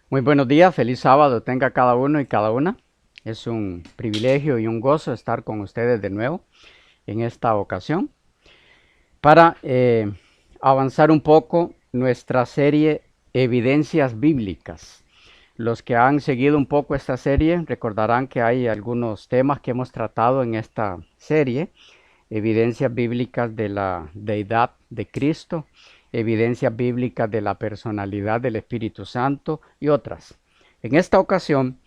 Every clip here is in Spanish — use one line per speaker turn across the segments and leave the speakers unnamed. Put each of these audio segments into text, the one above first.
Muy buenos días, feliz sábado tenga cada uno y cada una. Es un privilegio y un gozo estar con ustedes de nuevo en esta ocasión para avanzar un poco nuestra serie Evidencias Bíblicas. Los que han seguido un poco esta serie recordarán que hay algunos temas que hemos tratado en esta serie. Evidencias bíblicas de la deidad de Cristo, evidencias bíblicas de la personalidad del Espíritu Santo y otras. En esta ocasión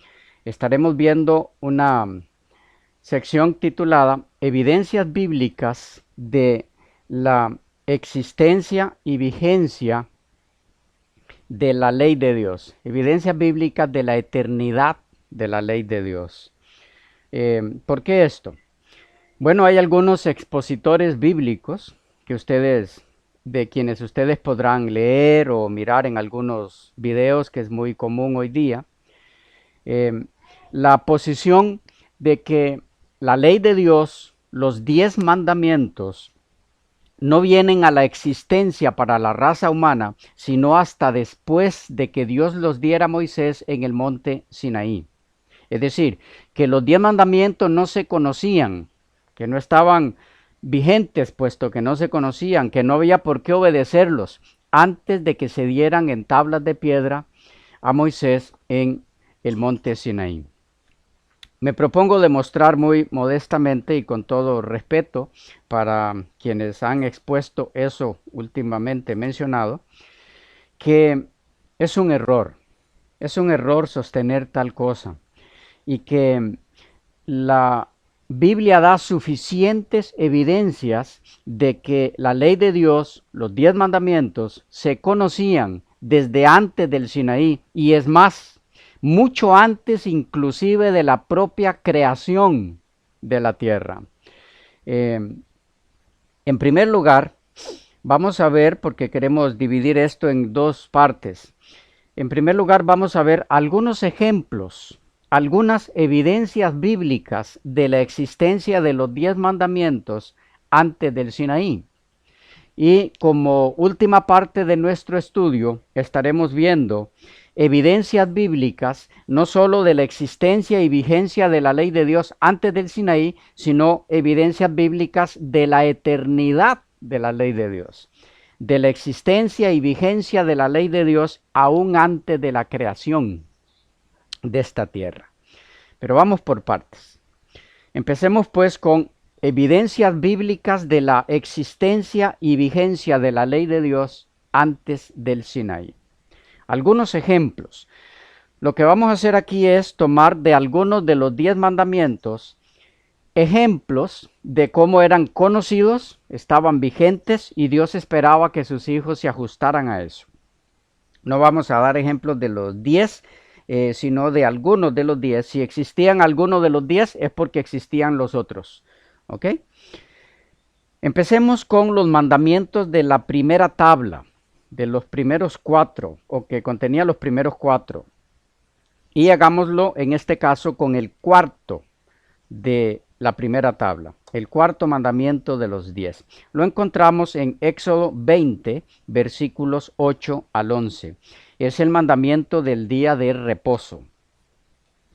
estaremos viendo una sección titulada Evidencias bíblicas de la existencia y vigencia de la ley de Dios. Evidencias bíblicas de la eternidad de la ley de Dios. ¿Por qué esto? Bueno, hay algunos expositores bíblicos de quienes ustedes podrán leer o mirar en algunos videos, que es muy común hoy día, la posición de que la ley de Dios, los 10 mandamientos, no vienen a la existencia para la raza humana, sino hasta después de que Dios los diera a Moisés en el monte Sinaí. Es decir, que los 10 mandamientos no se conocían, que no estaban vigentes, puesto que no se conocían, que no había por qué obedecerlos antes de que se dieran en tablas de piedra a Moisés en el monte Sinaí. Me propongo demostrar muy modestamente y con todo respeto para quienes han expuesto eso últimamente mencionado, que es un error sostener tal cosa y que la Biblia da suficientes evidencias de que la ley de Dios, los 10 mandamientos, se conocían desde antes del Sinaí, y es más, mucho antes inclusive de la propia creación de la tierra. En primer lugar, vamos a ver, porque queremos dividir esto en dos partes. En primer lugar, vamos a ver algunos ejemplos, algunas evidencias bíblicas de la existencia de los 10 mandamientos antes del Sinaí. Y como última parte de nuestro estudio, estaremos viendo evidencias bíblicas no solo de la existencia y vigencia de la ley de Dios antes del Sinaí, sino evidencias bíblicas de la eternidad de la ley de Dios, de la existencia y vigencia de la ley de Dios aún antes de la creación de esta tierra. Pero vamos por partes. Empecemos pues con evidencias bíblicas de la existencia y vigencia de la ley de Dios antes del Sinaí. Algunos ejemplos. Lo que vamos a hacer aquí es tomar de algunos de los 10 mandamientos ejemplos de cómo eran conocidos, estaban vigentes y Dios esperaba que sus hijos se ajustaran a eso. No vamos a dar ejemplos de los 10, sino de algunos de los 10. Si existían algunos de los 10 es porque existían los otros. ¿Ok? Empecemos con los mandamientos de la primera tabla, de los primeros 4, o que contenía los primeros 4. Y hagámoslo en este caso con el cuarto de la primera tabla, el cuarto mandamiento de los 10. Lo encontramos en Éxodo 20, versículos 8 al 11. Es el mandamiento del día de reposo.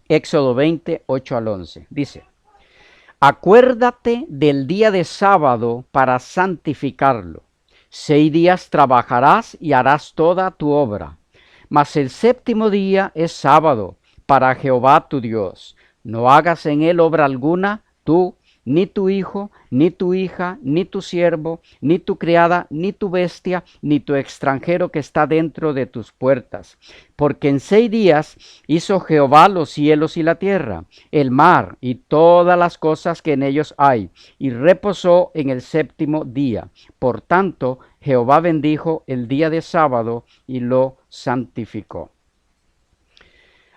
Éxodo 20, 8 al 11. Dice: acuérdate del día de sábado para santificarlo. 6 días trabajarás y harás toda tu obra. Mas el séptimo día es sábado para Jehová tu Dios. No hagas en él obra alguna, tú, ni tu hijo, ni tu hija, ni tu siervo, ni tu criada, ni tu bestia, ni tu extranjero que está dentro de tus puertas. Porque en 6 días hizo Jehová los cielos y la tierra, el mar y todas las cosas que en ellos hay, y reposó en el 7º día. Por tanto, Jehová bendijo el día de sábado y lo santificó.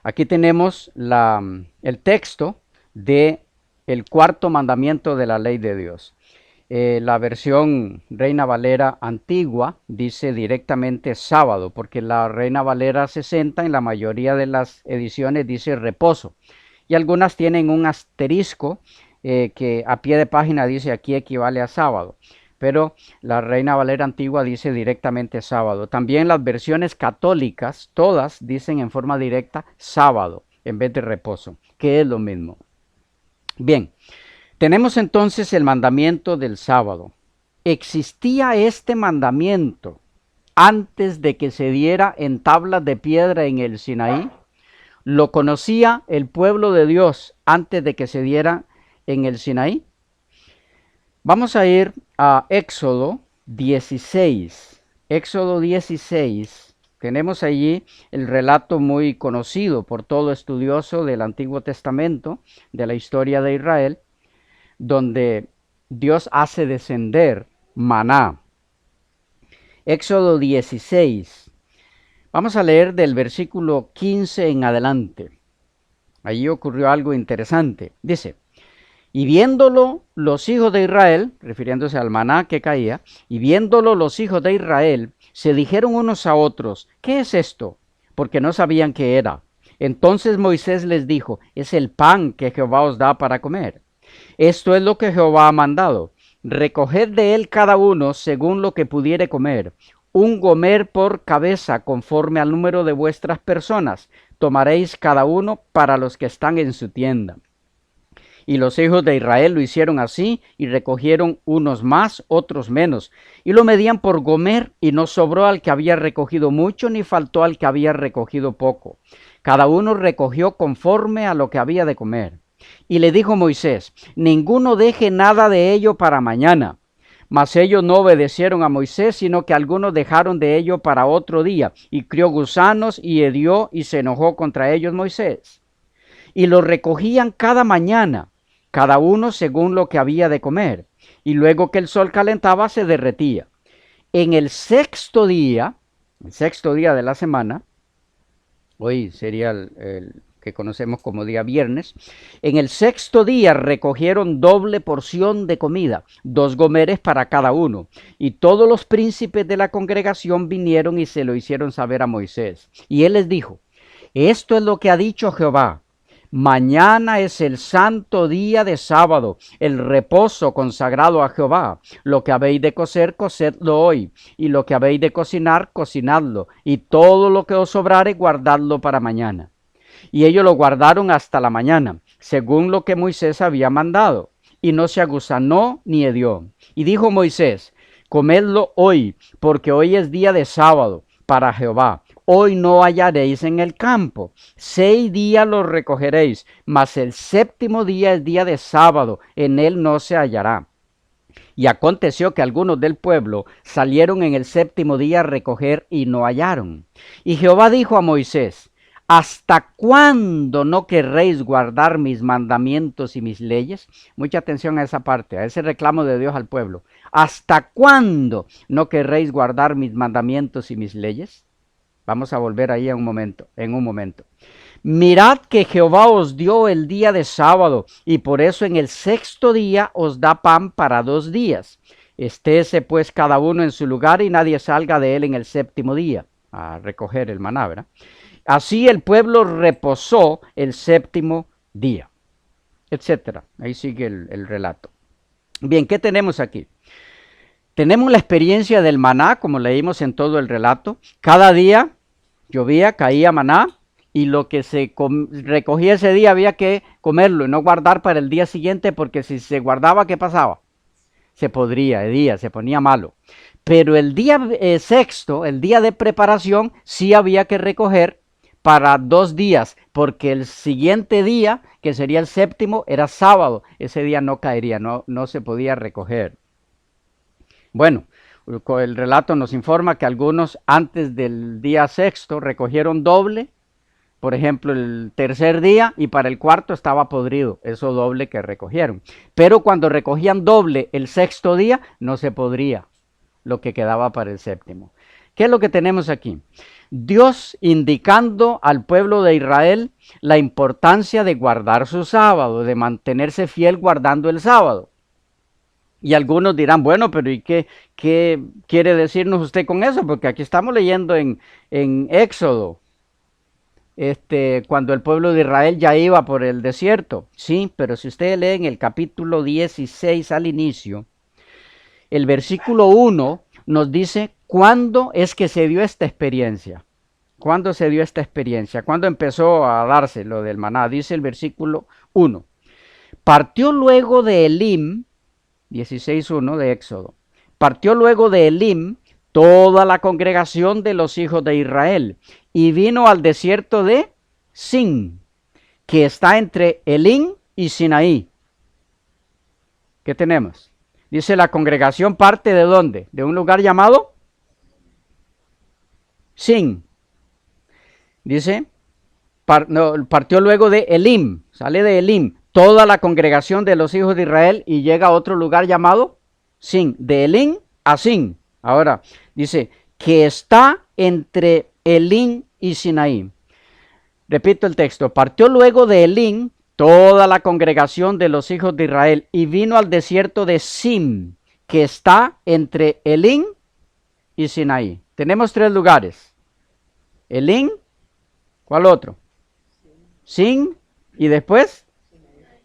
Aquí tenemos el texto de el 4.º mandamiento de la ley de Dios. La versión Reina Valera antigua dice directamente sábado, porque la Reina Valera 60 en la mayoría de las ediciones dice reposo. Y algunas tienen un asterisco que a pie de página dice aquí equivale a sábado. Pero la Reina Valera antigua dice directamente sábado. También las versiones católicas, todas dicen en forma directa sábado en vez de reposo, que es lo mismo. Bien, tenemos entonces el mandamiento del sábado. ¿Existía este mandamiento antes de que se diera en tablas de piedra en el Sinaí? ¿Lo conocía el pueblo de Dios antes de que se diera en el Sinaí? Vamos a ir a Éxodo 16. Éxodo 16. Tenemos allí el relato muy conocido por todo estudioso del Antiguo Testamento, de la historia de Israel, donde Dios hace descender maná. Éxodo 16. Vamos a leer del versículo 15 en adelante. Allí ocurrió algo interesante. Dice: y viéndolo los hijos de Israel, refiriéndose al maná que caía, y viéndolo los hijos de Israel, se dijeron unos a otros: ¿qué es esto? Porque no sabían qué era. Entonces Moisés les dijo: es el pan que Jehová os da para comer. Esto es lo que Jehová ha mandado: recoged de él cada uno según lo que pudiere comer, un gomer por cabeza conforme al número de vuestras personas, tomaréis cada uno para los que están en su tienda. Y los hijos de Israel lo hicieron así, y recogieron unos más, otros menos, y lo medían por gomer, y no sobró al que había recogido mucho, ni faltó al que había recogido poco. Cada uno recogió conforme a lo que había de comer. Y le dijo Moisés: ninguno deje nada de ello para mañana. Mas ellos no obedecieron a Moisés, sino que algunos dejaron de ello para otro día, y crió gusanos, y hedió, y se enojó contra ellos Moisés. Y lo recogían cada mañana, cada uno según lo que había de comer, y luego que el sol calentaba se derretía. En el 6º día, el 6º día de la semana, hoy sería el que conocemos como día viernes, en el 6º día recogieron doble porción de comida, 2 gomeres para cada uno, y todos los príncipes de la congregación vinieron y se lo hicieron saber a Moisés. Y él les dijo: esto es lo que ha dicho Jehová: mañana es el santo día de sábado, el reposo consagrado a Jehová. Lo que habéis de cocer, cocedlo hoy, y lo que habéis de cocinar, cocinadlo, y todo lo que os sobrare, guardadlo para mañana. Y ellos lo guardaron hasta la mañana, según lo que Moisés había mandado, y no se agusanó ni hedió. Y dijo Moisés: comedlo hoy, porque hoy es día de sábado para Jehová. Hoy no hallaréis en el campo. 6 días lo recogeréis, mas el 7º día es día de sábado, en él no se hallará. Y aconteció que algunos del pueblo salieron en el 7º día a recoger y no hallaron. Y Jehová dijo a Moisés: ¿hasta cuándo no querréis guardar mis mandamientos y mis leyes? Mucha atención a esa parte, a ese reclamo de Dios al pueblo. ¿Hasta cuándo no querréis guardar mis mandamientos y mis leyes? Vamos a volver ahí en un momento. Mirad que Jehová os dio el día de sábado, y por eso en el 6º día os da pan para 2 días. Estése pues cada uno en su lugar, y nadie salga de él en el 7º día a recoger el maná, ¿verdad? Así el pueblo reposó el 7º día, etcétera. Ahí sigue el relato. Bien, ¿qué tenemos aquí? Tenemos la experiencia del maná, como leímos en todo el relato. Cada día llovía, caía maná, y lo que se recogía ese día había que comerlo y no guardar para el día siguiente, porque si se guardaba, ¿qué pasaba? Se podría, hedía, se ponía malo. Pero el día 6º, el día de preparación, sí había que recoger para 2 días, porque el siguiente día, que sería el séptimo, era sábado. Ese día no caería, no se podía recoger. Bueno, el relato nos informa que algunos antes del día sexto recogieron doble, por ejemplo, el tercer día, y para el cuarto estaba podrido, eso doble que recogieron. Pero cuando recogían doble el sexto día, no se podría lo que quedaba para el séptimo. ¿Qué es lo que tenemos aquí? Dios indicando al pueblo de Israel la importancia de guardar su sábado, de mantenerse fiel guardando el sábado. Y algunos dirán, bueno, pero ¿y qué quiere decirnos usted con eso? Porque aquí estamos leyendo en Éxodo, cuando el pueblo de Israel ya iba por el desierto. Sí, pero si ustedes leen el capítulo 16 al inicio, el versículo 1 nos dice cuándo es que se dio esta experiencia. ¿Cuándo se dio esta experiencia? ¿Cuándo empezó a darse lo del maná? Dice el versículo 1. Partió luego de Elim, 16.1 de Éxodo. Partió luego de Elim toda la congregación de los hijos de Israel y vino al desierto de Sin, que está entre Elim y Sinaí. ¿Qué tenemos? Dice la congregación parte de ¿dónde? De un lugar llamado Sin. Dice, partió luego de Elim, sale de Elim, toda la congregación de los hijos de Israel y llega a otro lugar llamado Sin, de Elim a Sin. Ahora, dice, que está entre Elim y Sinaí. Repito el texto, partió luego de Elim toda la congregación de los hijos de Israel y vino al desierto de Sin, que está entre Elim y Sinaí. Tenemos 3 lugares. Elim, ¿cuál otro? Sin, y después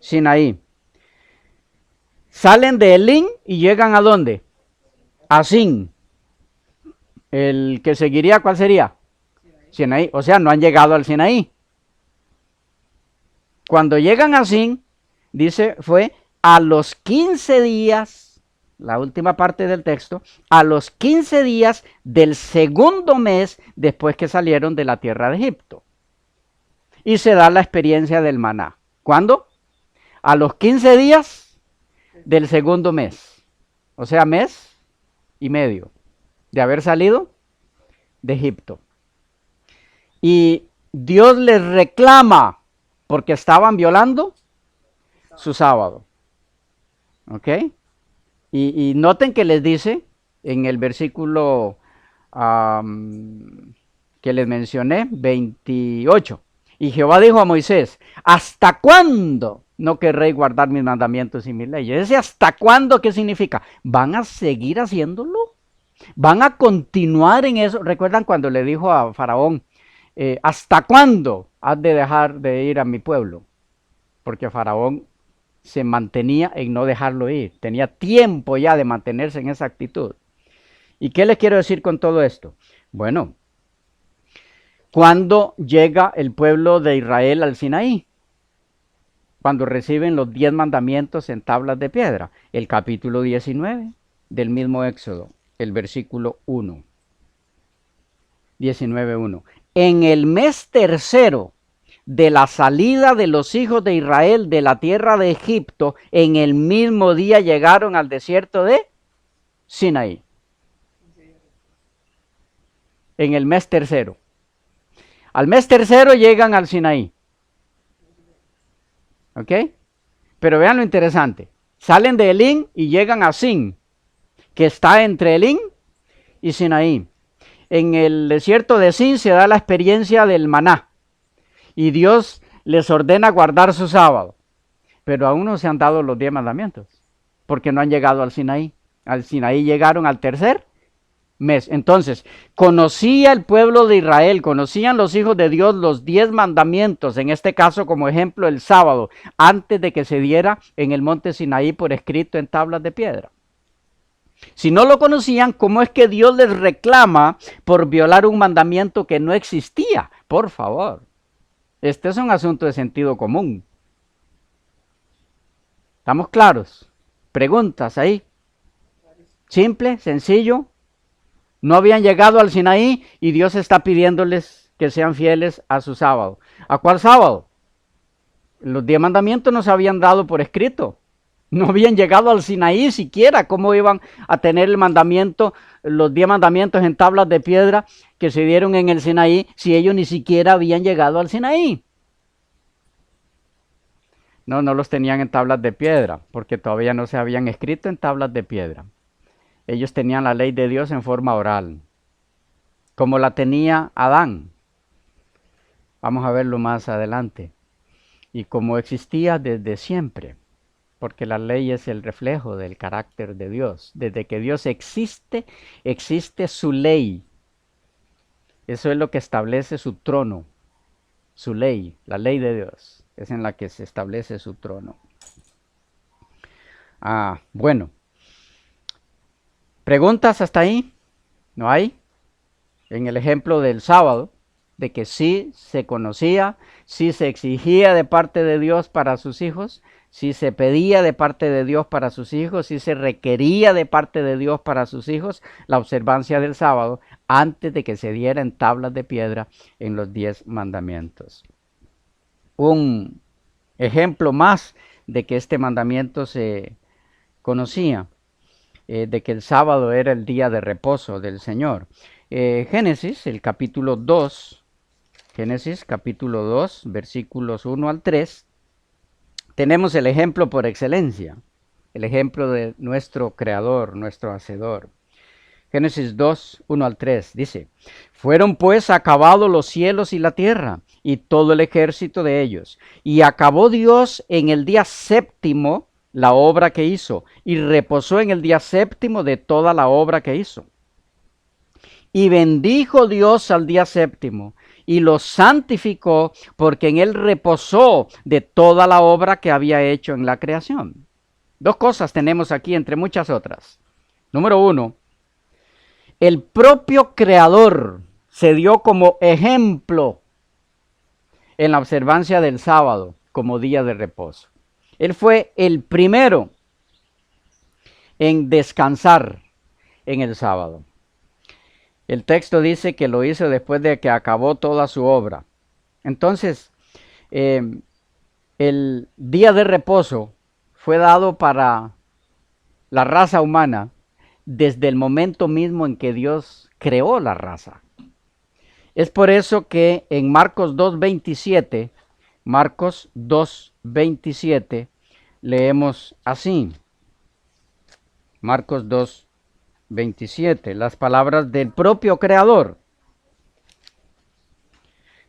Sinaí. Salen de Elim y llegan ¿a dónde? A Sin. El que seguiría, ¿cuál sería? Sinaí. O sea, no han llegado al Sinaí. Cuando llegan a Sin, dice, fue a los 15 días, la última parte del texto, a los 15 días del segundo mes después que salieron de la tierra de Egipto. Y se da la experiencia del maná. ¿Cuándo? A los 15 días del segundo mes. O sea, mes y medio de haber salido de Egipto. Y Dios les reclama porque estaban violando su sábado. ¿Ok? Y noten que les dice en el versículo que les mencioné, 28. Y Jehová dijo a Moisés, ¿hasta cuándo no querréis guardar mis mandamientos y mis leyes? Ese ¿hasta cuándo qué significa? ¿Van a seguir haciéndolo? ¿Van a continuar en eso? ¿Recuerdan cuando le dijo a Faraón, ¿hasta cuándo has de dejar de ir a mi pueblo? Porque Faraón se mantenía en no dejarlo ir. Tenía tiempo ya de mantenerse en esa actitud. ¿Y qué les quiero decir con todo esto? Bueno, ¿cuándo llega el pueblo de Israel al Sinaí? Cuando reciben los 10 mandamientos en tablas de piedra. El capítulo 19 del mismo Éxodo, el versículo 1. 19.1. En el mes tercero de la salida de los hijos de Israel de la tierra de Egipto, en el mismo día llegaron al desierto de Sinaí. En el mes tercero. Al mes tercero llegan al Sinaí. ¿Ok? Pero vean lo interesante. Salen de Elim y llegan a Sin, que está entre Elim y Sinaí. En el desierto de Sin se da la experiencia del maná. Y Dios les ordena guardar su sábado. Pero aún no se han dado los 10 mandamientos. Porque no han llegado al Sinaí. Al Sinaí llegaron al tercer mes. Entonces, conocía el pueblo de Israel, conocían los hijos de Dios los 10 mandamientos, en este caso como ejemplo el sábado, antes de que se diera en el monte Sinaí por escrito en tablas de piedra. Si no lo conocían, ¿cómo es que Dios les reclama por violar un mandamiento que no existía? Por favor, este es un asunto de sentido común. ¿Estamos claros? ¿Preguntas ahí? Simple, sencillo. No habían llegado al Sinaí y Dios está pidiéndoles que sean fieles a su sábado. ¿A cuál sábado? Los 10 mandamientos no se habían dado por escrito. No habían llegado al Sinaí siquiera. ¿Cómo iban a tener el mandamiento, los 10 mandamientos en tablas de piedra que se dieron en el Sinaí si ellos ni siquiera habían llegado al Sinaí? No, no los tenían en tablas de piedra, porque todavía no se habían escrito en tablas de piedra. Ellos tenían la ley de Dios en forma oral, como la tenía Adán. Vamos a verlo más adelante. Y como existía desde siempre, porque la ley es el reflejo del carácter de Dios. Desde que Dios existe, existe su ley. Eso es lo que establece su trono, su ley, la ley de Dios. Es en la que se establece su trono. Bueno. ¿Preguntas hasta ahí? ¿No hay? En el ejemplo del sábado, de que sí se conocía, sí se exigía de parte de Dios para sus hijos, sí se pedía de parte de Dios para sus hijos, sí se requería de parte de Dios para sus hijos la observancia del sábado antes de que se diera en tablas de piedra en los 10 mandamientos. Un ejemplo más de que este mandamiento se conocía, de que el sábado era el día de reposo del Señor. Génesis, el capítulo 2, Génesis capítulo 2, versículos 1 al 3, tenemos el ejemplo por excelencia, el ejemplo de nuestro Creador, nuestro Hacedor. Génesis 2, 1 al 3 dice: fueron pues acabados los cielos y la tierra, y todo el ejército de ellos. Y acabó Dios en el día séptimo la obra que hizo, y reposó en el día séptimo de toda la obra que hizo. Y bendijo Dios al día séptimo, y lo santificó, porque en él reposó de toda la obra que había hecho en la creación. Dos cosas tenemos aquí, entre muchas otras. Número uno, el propio Creador se dio como ejemplo en la observancia del sábado como día de reposo. Él fue el primero en descansar en el sábado. El texto dice que lo hizo después de que acabó toda su obra. Entonces, el día de reposo fue dado para la raza humana desde el momento mismo en que Dios creó la raza. Es por eso que en Marcos 2:27, Marcos 2:27, leemos así. Marcos 2:27, las palabras del propio Creador.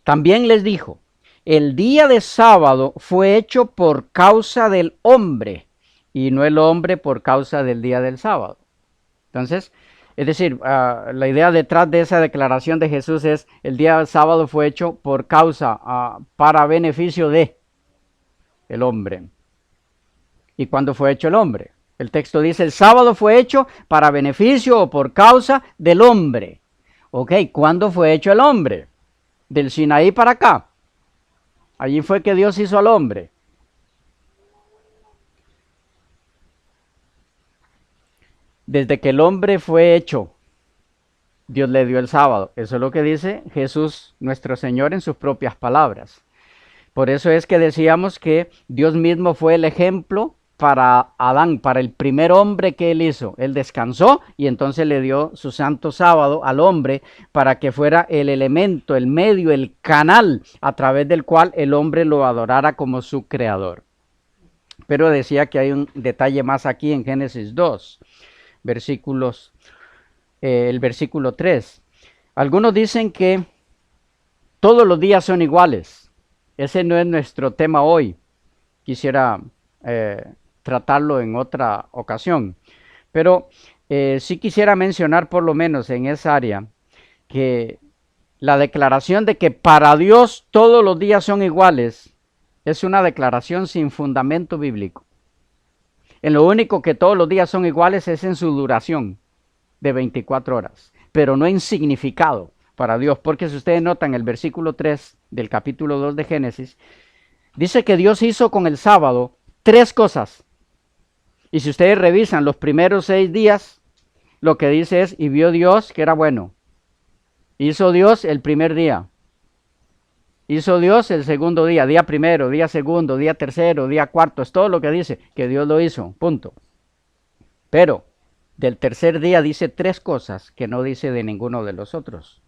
También les dijo: el día de sábado fue hecho por causa del hombre, y no el hombre por causa del día del sábado. Entonces, es decir, la idea detrás de esa declaración de Jesús es: el día del sábado fue hecho por causa, para beneficio de el hombre. ¿Y cuándo fue hecho el hombre? El texto dice: el sábado fue hecho para beneficio o por causa del hombre. Ok, ¿cuándo fue hecho el hombre? Del Sinaí para acá. Allí fue que Dios hizo al hombre. Desde que el hombre fue hecho, Dios le dio el sábado. Eso es lo que dice Jesús, nuestro Señor, en sus propias palabras. Por eso es que decíamos que Dios mismo fue el ejemplo para Adán, para el primer hombre que él hizo. Él descansó y entonces le dio su santo sábado al hombre para que fuera el elemento, el medio, el canal a través del cual el hombre lo adorara como su creador. Pero decía que hay un detalle más aquí en Génesis 2, el versículo 3. Algunos dicen que todos los días son iguales. Ese no es nuestro tema hoy. Quisiera tratarlo en otra ocasión. Pero sí quisiera mencionar por lo menos en esa área que la declaración de que para Dios todos los días son iguales es una declaración sin fundamento bíblico. En lo único que todos los días son iguales es en su duración de 24 horas, pero no en significado para Dios, porque si ustedes notan el versículo 3 del capítulo 2 de Génesis, dice que Dios hizo con el sábado 3 cosas. Y si ustedes revisan los primeros 6 días, lo que dice es: y vio Dios que era bueno. Hizo Dios el primer día, Hizo Dios el segundo día, día primero, día segundo, día tercero, día cuarto, es todo lo que dice, que Dios lo hizo, punto. Pero del tercer día dice tres cosas que no dice de ninguno de los otros.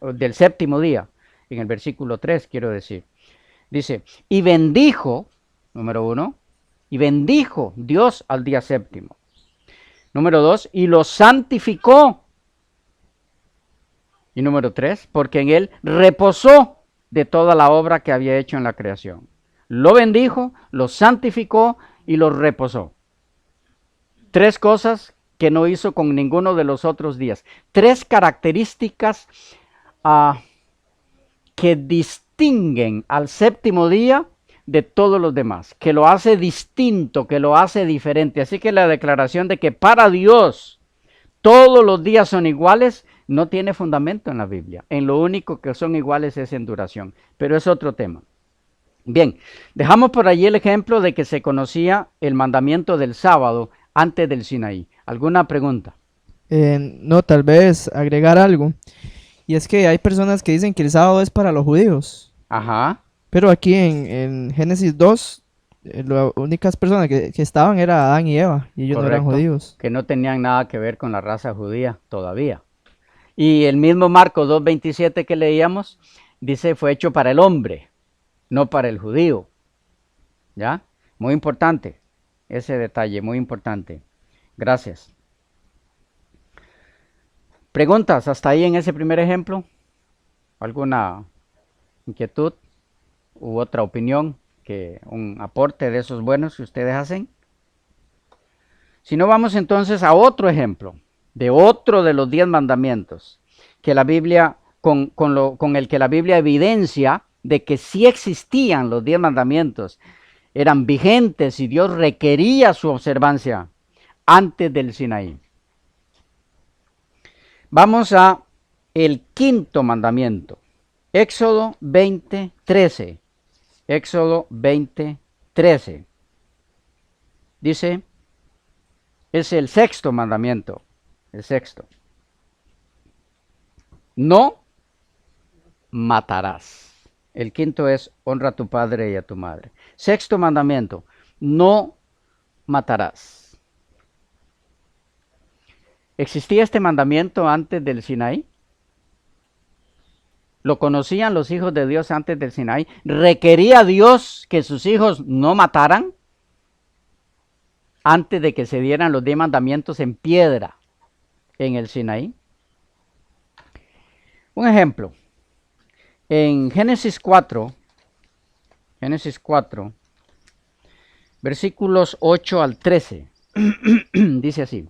Del séptimo día, en el versículo 3 quiero decir. Dice, y bendijo, número 1, y bendijo Dios al día séptimo. Número 2, y lo santificó. Y número 3, porque en él reposó de toda la obra que había hecho en la creación. Lo bendijo, lo santificó y lo reposó. Tres cosas que no hizo con ninguno de los otros días. Tres características que distinguen al séptimo día de todos los demás, que lo hace distinto, que lo hace diferente. Así que la declaración de que para Dios todos los días son iguales no tiene fundamento en la Biblia. En lo único que son iguales es en duración, pero es otro tema. Bien, dejamos por allí el ejemplo de que se conocía el mandamiento del sábado antes del Sinaí. ¿Alguna pregunta?
No, tal vez agregar algo. Y es que hay personas que dicen que el sábado es para los judíos.
Ajá,
Pero aquí en Génesis 2, las únicas personas que estaban era Adán y Eva. Y ellos no eran
correcto.
judíos.
Que no tenían nada que ver con la raza judía todavía. Y el mismo Marcos 2:27 que leíamos dice fue hecho para el hombre, no para el judío. ¿Ya? Muy importante ese detalle, muy importante. Gracias. ¿Preguntas hasta ahí en ese primer ejemplo? ¿Alguna inquietud u otra opinión, que un aporte de esos buenos que ustedes hacen? Si no, vamos entonces a otro ejemplo de otro de los 10 mandamientos que la Biblia, con el que la Biblia evidencia de que sí existían los 10 mandamientos, eran vigentes y Dios requería su observancia antes del Sinaí. Vamos a el quinto mandamiento, Éxodo 20:13. Éxodo 20:13. Dice, es el sexto mandamiento, el sexto. No matarás. El quinto es honra a tu padre y a tu madre. Sexto mandamiento, no matarás. ¿Existía este mandamiento antes del Sinaí? ¿Lo conocían los hijos de Dios antes del Sinaí? ¿Requería Dios que sus hijos no mataran antes de que se dieran los 10 mandamientos en piedra en el Sinaí? Un ejemplo, en Génesis 4, versículos 8 al 13, dice así,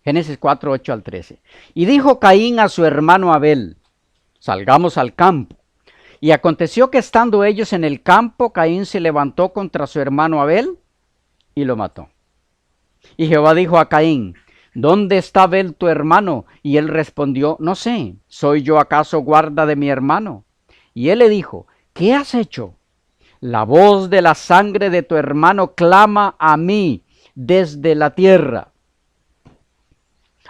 Génesis 4, 8 al 13. Y dijo Caín a su hermano Abel, salgamos al campo. Y aconteció que estando ellos en el campo, Caín se levantó contra su hermano Abel y lo mató. Y Jehová dijo a Caín, ¿dónde está Abel tu hermano? Y él respondió, no sé, ¿soy yo acaso guarda de mi hermano? Y él le dijo, ¿qué has hecho? La voz de la sangre de tu hermano clama a mí desde la tierra.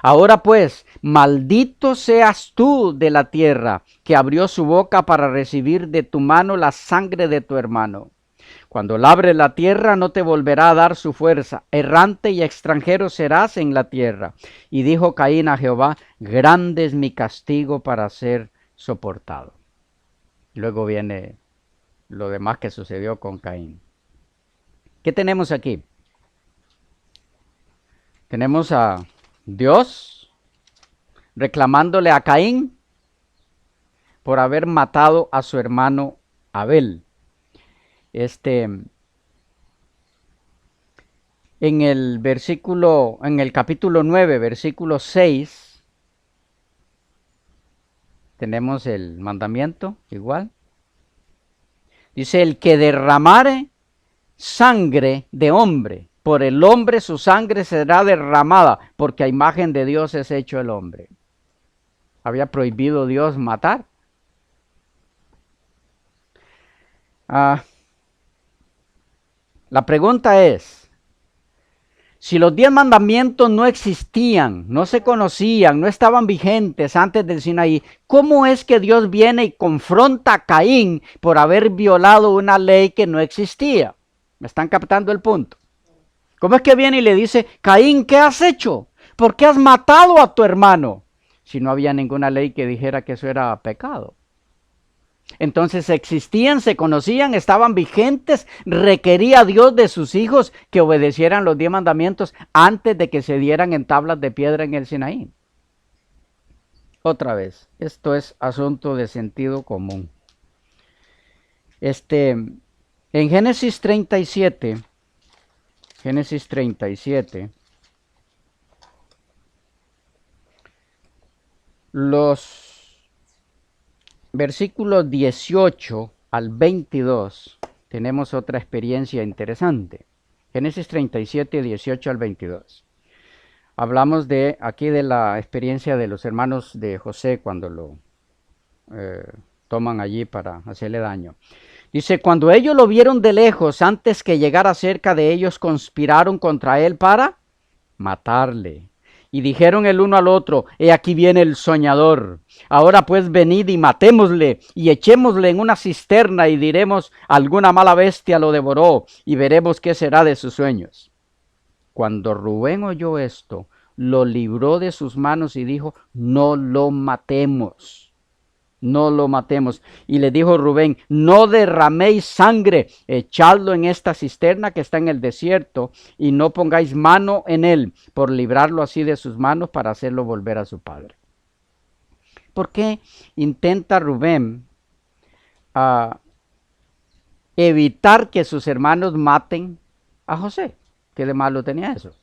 Ahora pues, maldito seas tú de la tierra, que abrió su boca para recibir de tu mano la sangre de tu hermano. Cuando labre la tierra no te volverá a dar su fuerza, errante y extranjero serás en la tierra. Y dijo Caín a Jehová, grande es mi castigo para ser soportado. Luego viene lo demás que sucedió con Caín. ¿Qué tenemos aquí? Tenemos a Dios reclamándole a Caín por haber matado a su hermano Abel. En el capítulo 9, versículo 6, tenemos el mandamiento igual. Dice, el que derramare sangre de hombre, por el hombre su sangre será derramada, porque a imagen de Dios es hecho el hombre. Había prohibido Dios matar. La pregunta es, Si los 10 mandamientos no existían, no se conocían, no estaban vigentes antes del Sinaí, ¿cómo es que Dios viene y confronta a Caín por haber violado una ley que no existía? ¿Me están captando el punto? ¿Cómo es que viene y le dice, Caín, ¿qué has hecho? ¿Por qué has matado a tu hermano? Si no había ninguna ley que dijera que eso era pecado. Entonces existían, se conocían, estaban vigentes, requería Dios de sus hijos que obedecieran los 10 mandamientos antes de que se dieran en tablas de piedra en el Sinaí. Otra vez, esto es asunto de sentido común. En Génesis 37, los versículos 18 al 22, tenemos otra experiencia interesante. Génesis 37, 18 al 22. Hablamos aquí de la experiencia de los hermanos de José cuando lo toman allí para hacerle daño. Dice, cuando ellos lo vieron de lejos, antes que llegara cerca de ellos, conspiraron contra él para matarle. Y dijeron el uno al otro, he aquí viene el soñador. Ahora pues venid y matémosle y echémosle en una cisterna y diremos, alguna mala bestia lo devoró y veremos qué será de sus sueños. Cuando Rubén oyó esto, lo libró de sus manos y dijo, no lo matemos. No lo matemos. Y le dijo Rubén, no derraméis sangre, echadlo en esta cisterna que está en el desierto y no pongáis mano en él, por librarlo así de sus manos para hacerlo volver a su padre. ¿Por qué intenta Rubén evitar que sus hermanos maten a José? ¿Qué de malo tenía eso?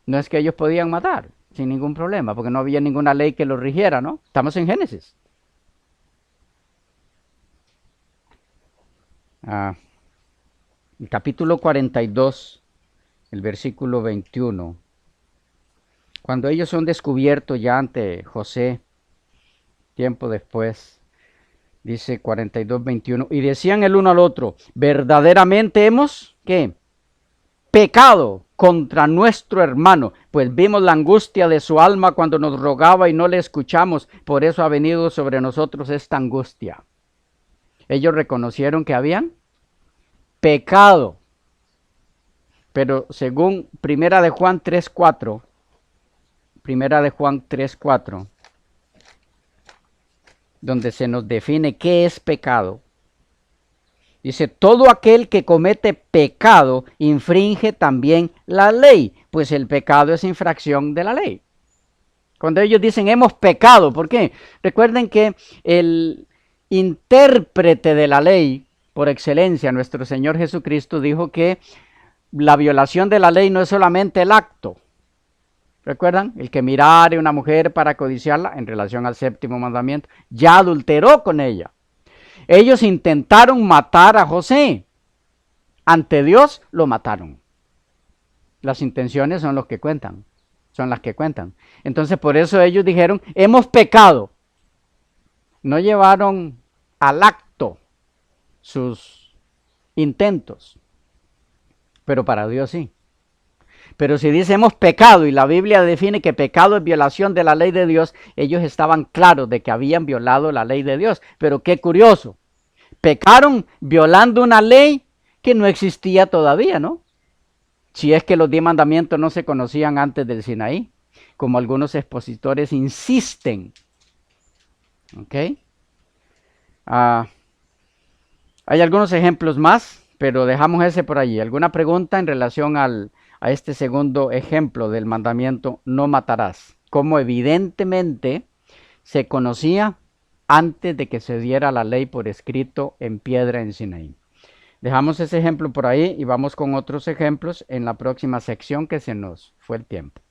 No es que ellos podían matar sin ningún problema, porque no había ninguna ley que los rigiera, ¿no? Estamos en Génesis. El capítulo 42, el versículo 21. Cuando ellos son descubiertos ya ante José, tiempo después, dice 42, 21, y decían el uno al otro, verdaderamente hemos, ¿qué? Pecado contra nuestro hermano, pues vimos la angustia de su alma cuando nos rogaba y no le escuchamos, por eso ha venido sobre nosotros esta angustia. Ellos reconocieron que habían pecado, pero según Primera de Juan 3:4, donde se nos define qué es pecado, dice, todo aquel que comete pecado infringe también la ley, pues el pecado es infracción de la ley. Cuando ellos dicen hemos pecado, ¿por qué? Recuerden que el intérprete de la ley, por excelencia, nuestro Señor Jesucristo, dijo que la violación de la ley no es solamente el acto. ¿Recuerdan? El que mirare a una mujer para codiciarla, en relación al séptimo mandamiento, ya adulteró con ella. Ellos intentaron matar a José. Ante Dios lo mataron. Las intenciones son las que cuentan. Entonces por eso ellos dijeron, hemos pecado. No llevaron al acto sus intentos. Pero para Dios sí. Pero si dice hemos pecado y la Biblia define que pecado es violación de la ley de Dios, ellos estaban claros de que habían violado la ley de Dios. Pero qué curioso, pecaron violando una ley que no existía todavía, ¿no? Si es que los 10 mandamientos no se conocían antes del Sinaí, como algunos expositores insisten. ¿Ok? Hay algunos ejemplos más, pero dejamos ese por allí. ¿Alguna pregunta en relación a este segundo ejemplo del mandamiento no matarás? Como evidentemente se conocía antes de que se diera la ley por escrito en piedra en Sinaí. Dejamos ese ejemplo por ahí y vamos con otros ejemplos en la próxima sección que se nos fue el tiempo.